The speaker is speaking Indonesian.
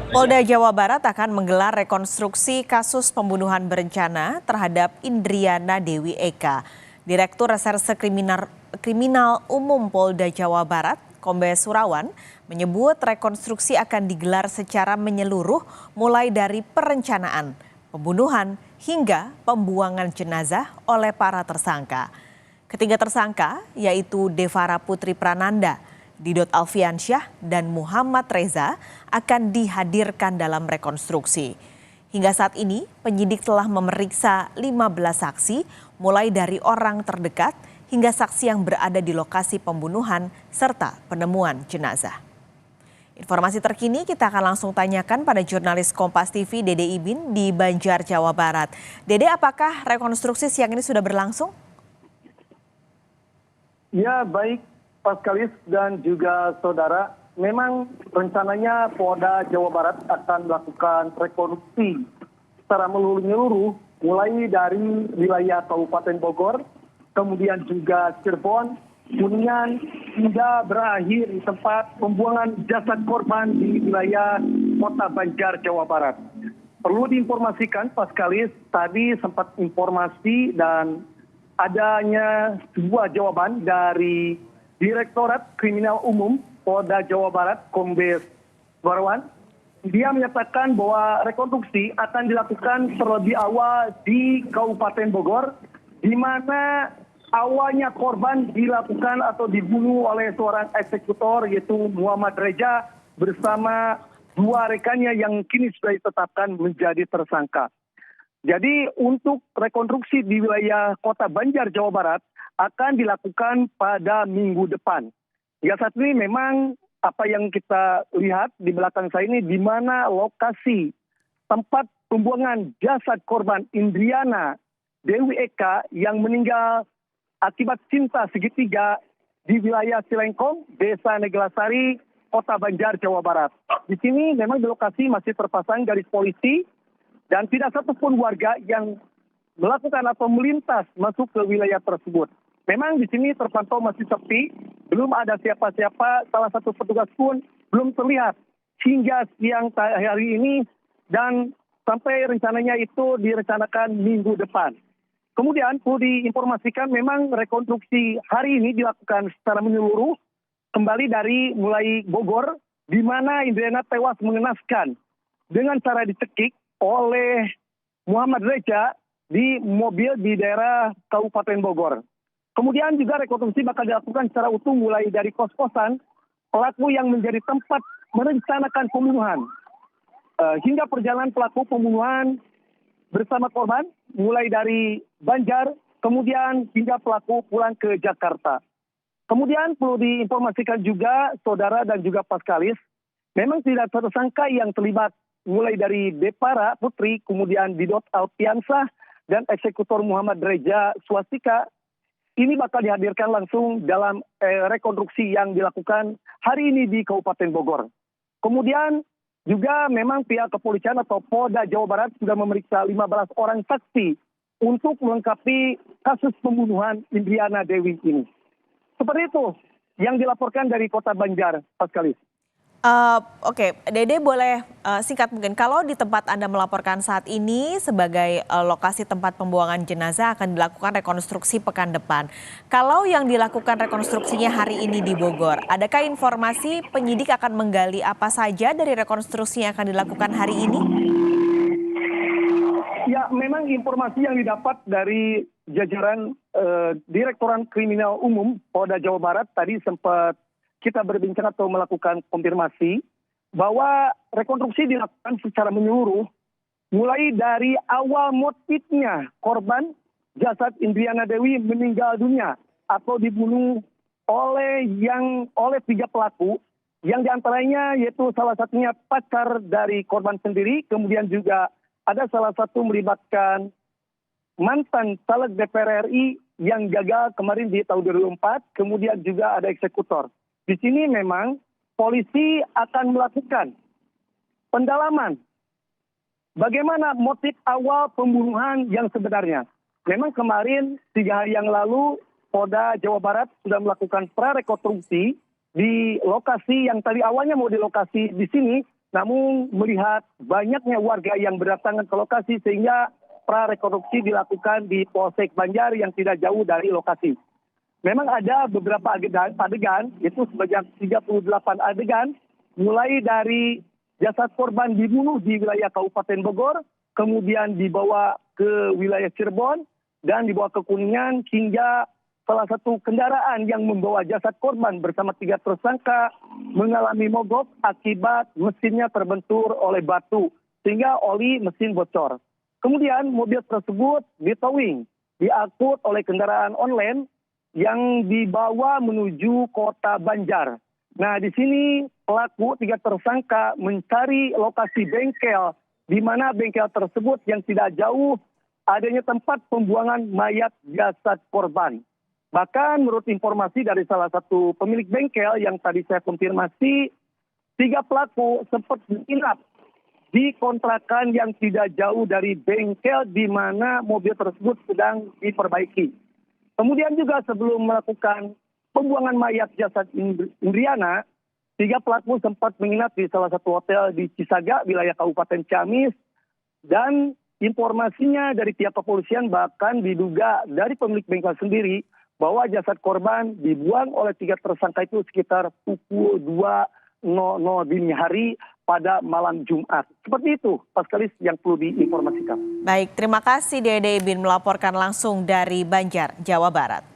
Polda Jawa Barat akan menggelar rekonstruksi kasus pembunuhan berencana terhadap Indriana Dewi Eka. Direktur Reserse Kriminal Umum Polda Jawa Barat, Kombes Surawan, menyebut rekonstruksi akan digelar secara menyeluruh mulai dari perencanaan, pembunuhan, hingga pembuangan jenazah oleh para tersangka. Ketiga tersangka yaitu Devara Putri Prananda, Didot Alfiansyah, dan Muhammad Reza akan dihadirkan dalam rekonstruksi. Hingga saat ini, penyidik telah memeriksa 15 saksi, mulai dari orang terdekat hingga saksi yang berada di lokasi pembunuhan serta penemuan jenazah. Informasi terkini kita akan langsung tanyakan pada jurnalis Kompas TV Dede Ibin di Banjar, Jawa Barat. Dede, apakah rekonstruksi siang ini sudah berlangsung? Ya, baik. Paskalis dan juga saudara, memang rencananya Polda Jawa Barat akan melakukan rekonstruksi secara menyeluruh mulai dari wilayah Kabupaten Bogor, kemudian juga Cirebon, Kuningan, hingga berakhir di tempat pembuangan jasad korban di wilayah Kota Banjar, Jawa Barat. Perlu diinformasikan, Paskalis, tadi sempat informasi dan adanya sebuah jawaban dari Direktorat Kriminal Umum Polda Jawa Barat, Kombes Surawan. Dia menyatakan bahwa rekonstruksi akan dilakukan terlebih awal di Kabupaten Bogor, di mana awalnya korban dilakukan atau dibunuh oleh seorang eksekutor yaitu Muhammad Reza bersama dua rekannya yang kini sudah ditetapkan menjadi tersangka. Jadi untuk rekonstruksi di wilayah Kota Banjar, Jawa Barat akan dilakukan pada minggu depan. Ya, saat ini memang apa yang kita lihat di belakang saya ini di mana lokasi tempat pembuangan jasad korban Indriana Dewi Eka yang meninggal akibat cinta segitiga di wilayah Cilengkong, Desa Neglasari, Kota Banjar, Jawa Barat. Di sini memang di lokasi masih terpasang garis polisi dan tidak satupun warga yang melakukan atau melintas masuk ke wilayah tersebut. Memang di sini terpantau masih sepi, belum ada siapa-siapa, salah satu petugas pun belum terlihat hingga siang hari ini dan sampai rencananya itu direncanakan minggu depan. Kemudian perlu diinformasikan memang rekonstruksi hari ini dilakukan secara menyeluruh kembali dari mulai Bogor, di mana Indriana tewas mengenaskan dengan cara dicekik oleh Muhammad Reza di mobil di daerah Kabupaten Bogor. Kemudian juga rekonstruksi bakal dilakukan secara utuh mulai dari kos-kosan pelaku yang menjadi tempat merencanakan pembunuhan. Hingga perjalanan pelaku pembunuhan bersama korban mulai dari Banjar, kemudian hingga pelaku pulang ke Jakarta. Kemudian perlu diinformasikan juga saudara dan juga Paskalis, memang tidak tersangka yang terlibat mulai dari Devara Putri, kemudian Didot Alfiansyah, dan eksekutor Muhammad Reza Swastika. Ini bakal dihadirkan langsung dalam rekonstruksi yang dilakukan hari ini di Kabupaten Bogor. Kemudian juga memang pihak kepolisian atau Polda Jawa Barat sudah memeriksa 15 orang saksi untuk melengkapi kasus pembunuhan Indriana Dewi ini. Seperti itu yang dilaporkan dari Kota Banjar, Paskalis. Oke, Dede boleh singkat mungkin, kalau di tempat Anda melaporkan saat ini sebagai lokasi tempat pembuangan jenazah akan dilakukan rekonstruksi pekan depan. Kalau yang dilakukan rekonstruksinya hari ini di Bogor, adakah informasi penyidik akan menggali apa saja dari rekonstruksi yang akan dilakukan hari ini? Ya, memang informasi yang didapat dari jajaran Direktorat Kriminal Umum Polda Jawa Barat tadi sempat kita berbincang atau melakukan konfirmasi bahwa rekonstruksi dilakukan secara menyeluruh mulai dari awal motifnya korban jasad Indriana Dewi meninggal dunia atau dibunuh oleh tiga pelaku yang diantaranya yaitu salah satunya pacar dari korban sendiri, kemudian juga ada salah satu melibatkan mantan caleg DPR RI yang gagal kemarin di tahun 2004, kemudian juga ada eksekutor. Di sini memang polisi akan melakukan pendalaman bagaimana motif awal pembunuhan yang sebenarnya. Memang kemarin 3 hari yang lalu Polda Jawa Barat sudah melakukan prarekonstruksi di lokasi yang tadi awalnya mau di lokasi di sini, namun melihat banyaknya warga yang berdatangan ke lokasi sehingga prarekonstruksi dilakukan di Polsek Banjar yang tidak jauh dari lokasi. Memang ada beberapa adegan, itu sebanyak 38 adegan, mulai dari jasad korban dibunuh di wilayah Kabupaten Bogor, kemudian dibawa ke wilayah Cirebon, dan dibawa ke Kuningan hingga salah satu kendaraan yang membawa jasad korban bersama 3 tersangka mengalami mogok akibat mesinnya terbentur oleh batu, sehingga oli mesin bocor. Kemudian mobil tersebut ditowing, diangkut oleh kendaraan online yang dibawa menuju kota Banjar. Nah, di sini pelaku 3 tersangka mencari lokasi bengkel, di mana bengkel tersebut yang tidak jauh adanya tempat pembuangan mayat jasad korban. Bahkan menurut informasi dari salah satu pemilik bengkel yang tadi saya konfirmasi, 3 pelaku sempat menginap di kontrakan yang tidak jauh dari bengkel di mana mobil tersebut sedang diperbaiki. Kemudian juga sebelum melakukan pembuangan mayat jasad Indriana, 3 pelaku sempat menginap di salah satu hotel di Cisaga, wilayah Kabupaten Ciamis. Dan informasinya dari pihak kepolisian bahkan diduga dari pemilik bengkel sendiri bahwa jasad korban dibuang oleh 3 tersangka itu sekitar pukul 2.00 dini hari pada malam Jumat. Seperti itu, Paskalis, yang perlu diinformasikan. Baik, terima kasih Dede Ibin melaporkan langsung dari Banjar, Jawa Barat.